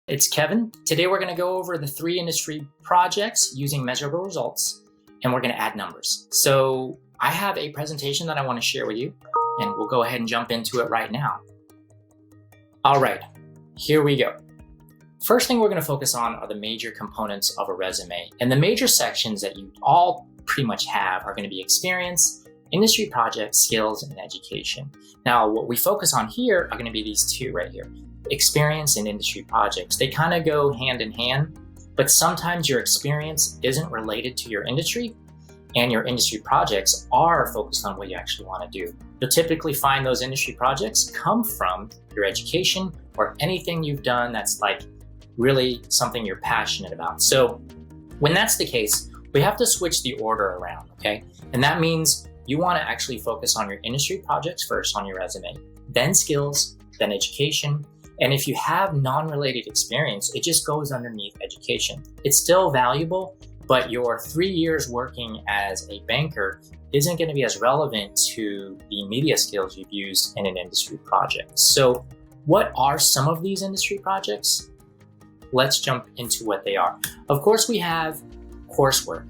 It's Kevin. Today we're going to go over the 3 industry projects using measurable results, and we're going to add numbers. So I have a presentation that I want to share with you, and we'll go ahead and jump into it right now. All right, here we go. First thing we're going to focus on are the major components of a resume. And the major sections that you all pretty much have are going to be experience, industry projects, skills, and education. Now, what we focus on here are going to be these 2 right here. Experience and industry projects. They kind of go hand in hand, but sometimes your experience isn't related to your industry, and your industry projects are focused on what you actually want to do. You'll typically find those industry projects come from your education or anything you've done that's like really something you're passionate about. So when that's the case, we have to switch the order around, okay? And that means you want to actually focus on your industry projects first on your resume, then skills, then education. And if you have non-related experience, it just goes underneath education. It's still valuable, but your 3 years working as a banker isn't going to be as relevant to the media skills you've used in an industry project. So what are some of these industry projects? Let's jump into what they are. Of course, we have coursework.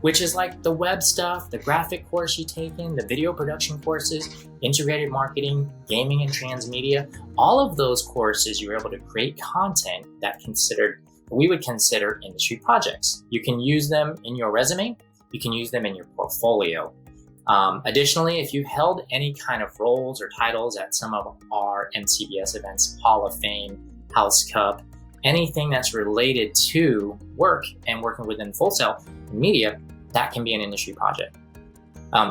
Which is like the web stuff, the graphic course you take in, the video production courses, integrated marketing, gaming and transmedia. All of those courses, you're able to create content that we would consider industry projects. You can use them in your resume. You can use them in your portfolio. Additionally, if you held any kind of roles or titles at some of our MCBS events, Hall of Fame, House Cup, anything that's related to work and working within Full Sail media, that can be an industry project.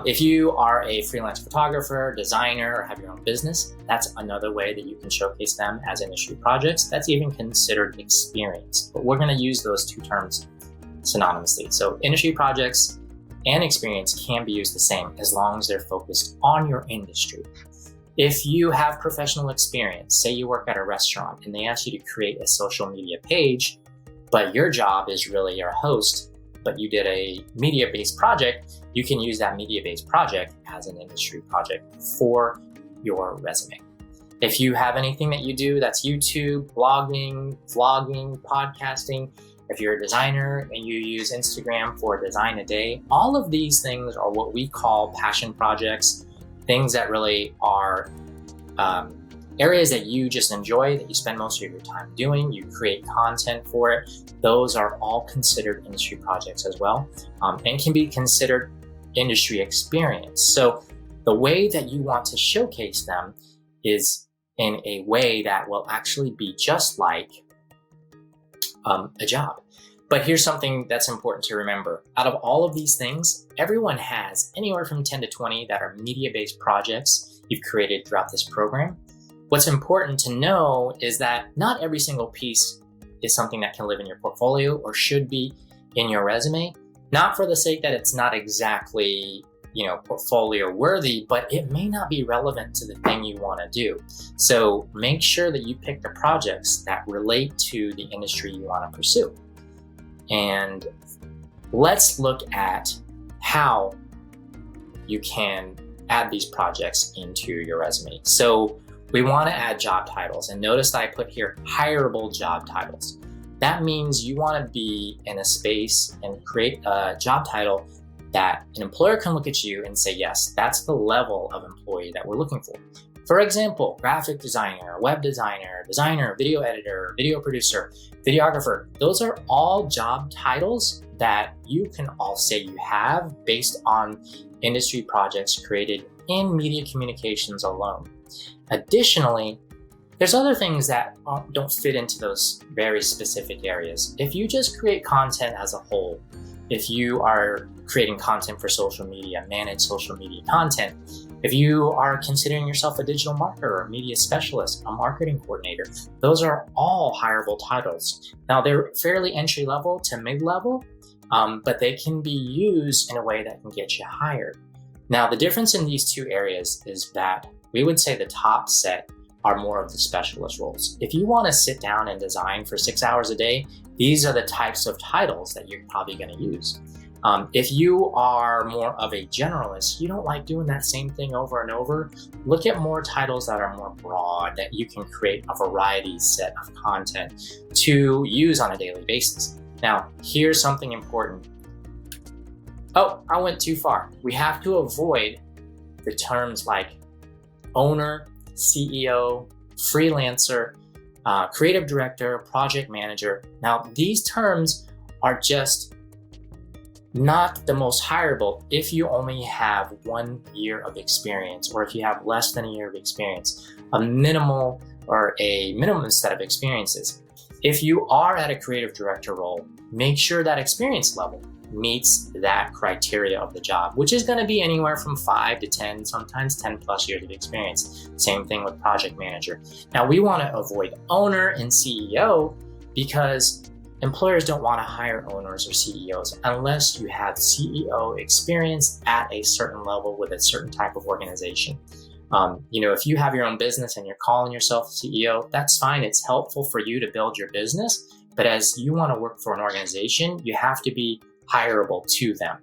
If you are a freelance photographer, designer, or have your own business, that's another way that you can showcase them as industry projects. That's even considered experience, but we're going to use those 2 terms synonymously. So industry projects and experience can be used the same as long as they're focused on your industry. If you have professional experience, say you work at a restaurant and they ask you to create a social media page, but your job is really you're a host, but you did a media-based project, you can use that media-based project as an industry project for your resume. If you have anything that you do that's YouTube, blogging, vlogging, podcasting, if you're a designer and you use Instagram for design a day, all of these things are what we call passion projects, things that really are areas that you just enjoy, that you spend most of your time doing, you create content for it. Those are all considered industry projects as well, and can be considered industry experience. So the way that you want to showcase them is in a way that will actually be just like a job. But here's something that's important to remember. Out of all of these things, everyone has anywhere from 10 to 20 that are media-based projects you've created throughout this program. What's important to know is that not every single piece is something that can live in your portfolio or should be in your resume, not for the sake that it's not exactly, portfolio worthy, but it may not be relevant to the thing you want to do. So make sure that you pick the projects that relate to the industry you want to pursue. And let's look at how you can add these projects into your resume. So we want to add job titles, and notice that I put here hireable job titles. That means you want to be in a space and create a job title that an employer can look at you and say, yes, that's the level of employee that we're looking for. For example, graphic designer, web designer, video editor, video producer, videographer. Those are all job titles that you can all say you have based on industry projects created in media communications alone. Additionally, there's other things that don't fit into those very specific areas. If you just create content as a whole, if you are creating content for social media, manage social media content, if you are considering yourself a digital marketer, a media specialist, a marketing coordinator, those are all hireable titles. Now, they're fairly entry level to mid-level, but they can be used in a way that can get you hired. Now, the difference in these 2 areas is that we would say the top set are more of the specialist roles. If you want to sit down and design for 6 hours a day, these are the types of titles that you're probably going to use. If you are more of a generalist, you don't like doing that same thing over and over, look at more titles that are more broad, that you can create a variety set of content to use on a daily basis. Now, here's something important. Oh, I went too far. We have to avoid the terms like owner, CEO, freelancer, creative director, project manager. Now, these terms are just not the most hireable if you only have 1 year of experience, or if you have less than a year of experience, a minimum set of experiences. If you are at a creative director role, make sure that experience level meets that criteria of the job, which is going to be anywhere from 5 to 10, sometimes 10 plus years of experience. Same thing with project manager. Now, we want to avoid owner and CEO because employers don't want to hire owners or CEOs unless you have CEO experience at a certain level with a certain type of organization. If you have your own business and you're calling yourself CEO, that's fine. It's helpful for you to build your business. But as you want to work for an organization, you have to be hireable to them.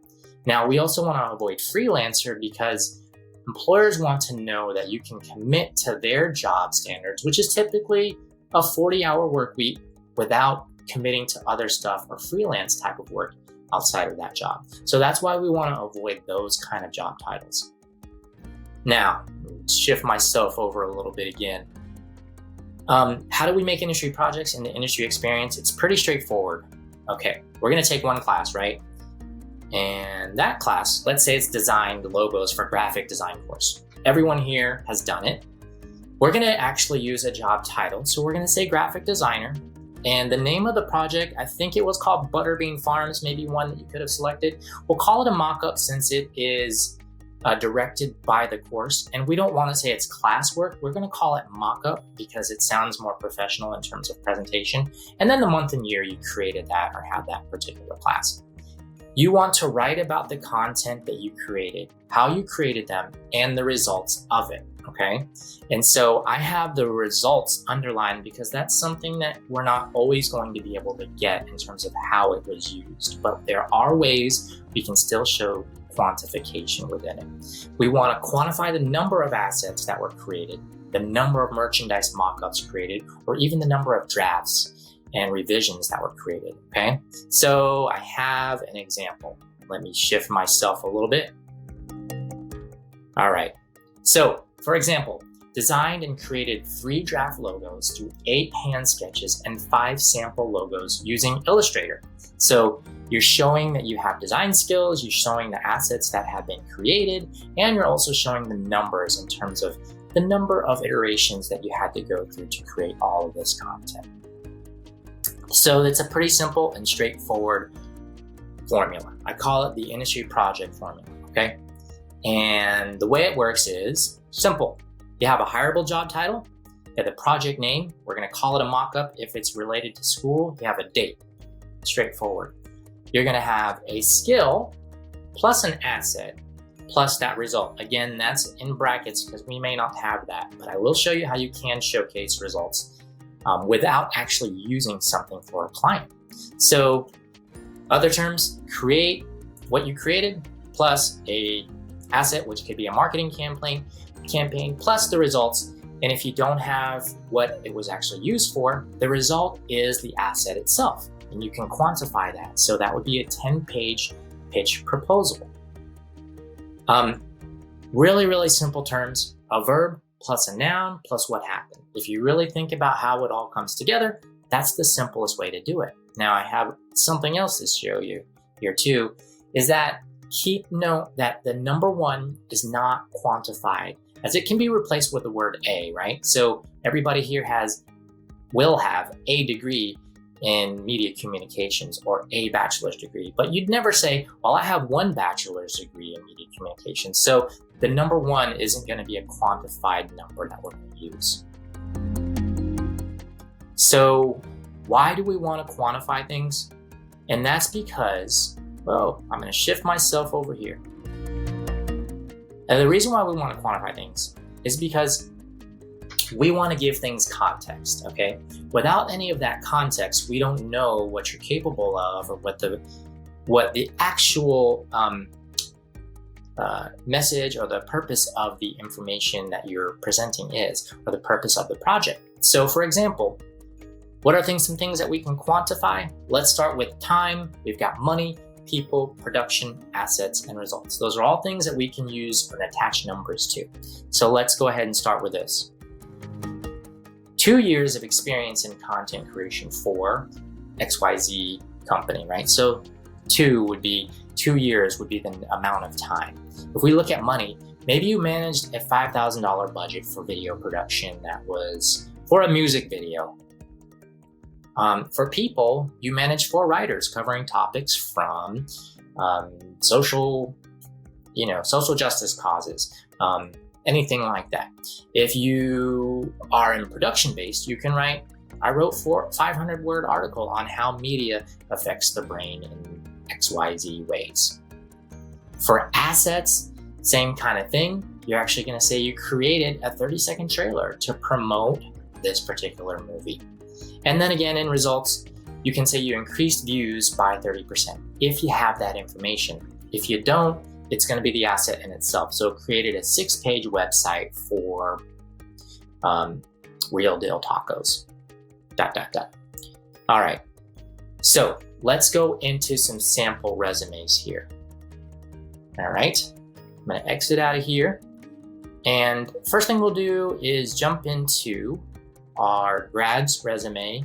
Now, we also want to avoid freelancer because employers want to know that you can commit to their job standards, which is typically a 40-hour work week, without committing to other stuff or freelance type of work outside of that job. So that's why we want to avoid those kind of job titles. Now, shift myself over a little bit again. How do we make industry projects into industry experience? It's pretty straightforward. Okay, we're going to take one class, right? And that class, let's say it's designed logos for graphic design course. Everyone here has done it. We're going to actually use a job title. So we're going to say graphic designer. And the name of the project, I think it was called Butterbean Farms, maybe one that you could have selected. We'll call it a mock-up since it is directed by the course. And we don't want to say it's classwork. We're going to call it mock-up because it sounds more professional in terms of presentation. And then the month and year you created that or had that particular class. You want to write about the content that you created, how you created them, and the results of it. Okay. And so I have the results underlined because that's something that we're not always going to be able to get in terms of how it was used. But there are ways we can still show quantification within it. We want to quantify the number of assets that were created, the number of merchandise mock-ups created, or even the number of drafts and revisions that were created. Okay. So I have an example. Let me shift myself a little bit. All right. So, for example, designed and created 3 draft logos to 8 hand sketches and 5 sample logos using Illustrator. So you're showing that you have design skills, you're showing the assets that have been created, and you're also showing the numbers in terms of the number of iterations that you had to go through to create all of this content. So it's a pretty simple and straightforward formula. I call it the industry project formula, okay? And the way it works is simple. You have a hireable job title, you have the project name, we're going to call it a mock-up if it's related to school, you have a date, straightforward. You're going to have a skill plus an asset plus that result. Again, that's in brackets because we may not have that, but I will show you how you can showcase results without actually using something for a client. So other terms, create what you created plus a asset, which could be a marketing campaign plus the results. And if you don't have what it was actually used for, the result is the asset itself. And you can quantify that. So that would be a 10-page pitch proposal. Really, really simple terms, a verb plus a noun plus what happened. If you really think about how it all comes together, that's the simplest way to do it. Now I have something else to show you here too, is that keep note that the number 1 is not quantified, as it can be replaced with the word a, right? So everybody here will have a degree in media communications or a bachelor's degree, but you'd never say, well, I have 1 bachelor's degree in media communications. So the number 1 isn't going to be a quantified number that we're going to use. So why do we want to quantify things? And that's because, well, I'm going to shift myself over here. And the reason why we want to quantify things is because we want to give things context, okay? Without any of that context, we don't know what you're capable of or what the what the actual message or the purpose of the information that you're presenting is, or the purpose of the project. So for example, what are some things that we can quantify? Let's start with time. We've got money, people, production, assets, and results. Those are all things that we can use and attach numbers to. So let's go ahead and start with this. 2 years of experience in content creation for XYZ company, right? So 2 years would be the amount of time. If we look at money, maybe you managed a $5,000 budget for video production that was for a music video. For people, you manage 4 writers covering topics from social justice causes, anything like that. If you are in production-based, you can write, I wrote 500-word article on how media affects the brain in XYZ ways. For assets, same kind of thing. You're actually going to say you created a 30-second trailer to promote this particular movie. And then again, in results, you can say you increased views by 30% if you have that information. If you don't, it's going to be the asset in itself. So created a 6-page website for Real Deal Tacos. ... All right. So let's go into some sample resumes here. All right. I'm going to exit out of here. And first thing we'll do is jump into our grad's resume,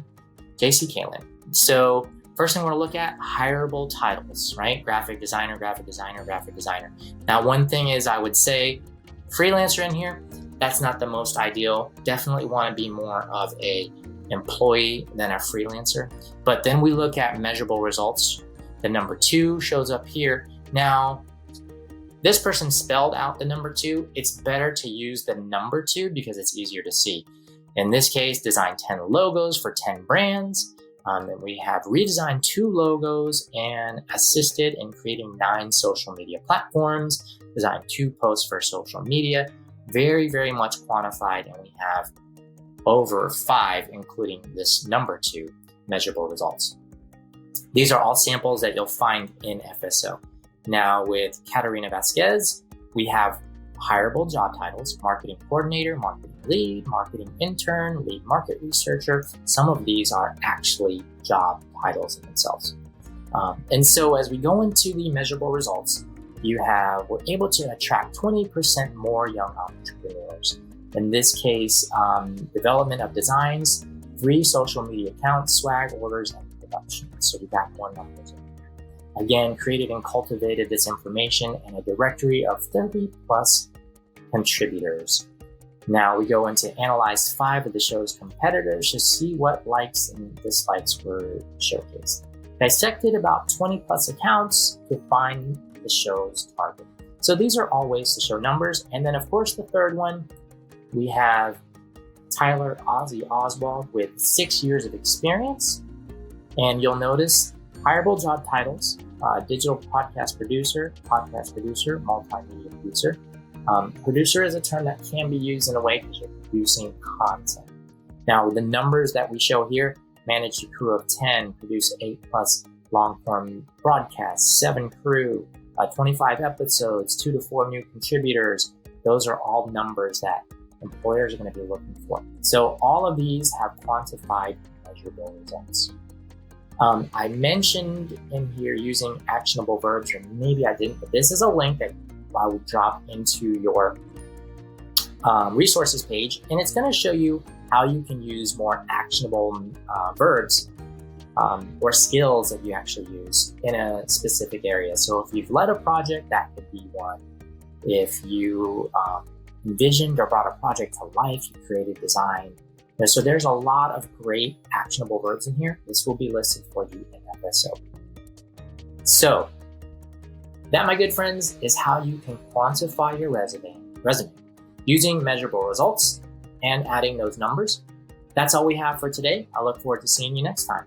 JC Kalen. So first thing we're going to look at, hireable titles, right? Graphic designer, graphic designer, graphic designer. Now, one thing is I would say freelancer in here, that's not the most ideal. Definitely want to be more of a employee than a freelancer. But then we look at measurable results. The number 2 shows up here. Now, this person spelled out the number 2. It's better to use the number 2 because it's easier to see. In this case, designed 10 logos for 10 brands. And we have redesigned 2 logos and assisted in creating 9 social media platforms, designed 2 posts for social media, very, very much quantified. And we have over 5, including this number 2, measurable results. These are all samples that you'll find in FSO. Now with Katarina Vasquez, we have hireable job titles, marketing coordinator, marketing lead, marketing intern, lead market researcher. Some of these are actually job titles in themselves. And so as we go into the measurable results, we're able to attract 20% more young entrepreneurs. In this case, development of designs, 3 social media accounts, swag orders, and production. So we got more numbers in here. Again, created and cultivated this information in a directory of 30 plus contributors. Now we go into analyze 5 of the show's competitors to see what likes and dislikes were showcased. Dissected about 20 plus accounts to find the show's target. So these are all ways to show numbers. And then of course the third one, we have Tyler Ozzy Oswald with 6 years of experience. And you'll notice hireable job titles, digital podcast producer, multimedia producer. Producer is a term that can be used in a way because you're producing content. Now, the numbers that we show here, managed a crew of 10, produce 8 plus long-form broadcasts, 7 crew, 25 episodes, 2 to 4 new contributors. Those are all numbers that employers are going to be looking for. So all of these have quantified measurable results. I mentioned in here using actionable verbs, or maybe I didn't, but this is a link that I will drop into your resources page, and it's going to show you how you can use more actionable verbs or skills that you actually use in a specific area. So if you've led a project, that could be one. If you envisioned or brought a project to life, you created design. So there's a lot of great actionable verbs in here. This will be listed for you in FSO. So that, my good friends, is how you can quantify your resume using measurable results and adding those numbers. That's all we have for today. I look forward to seeing you next time.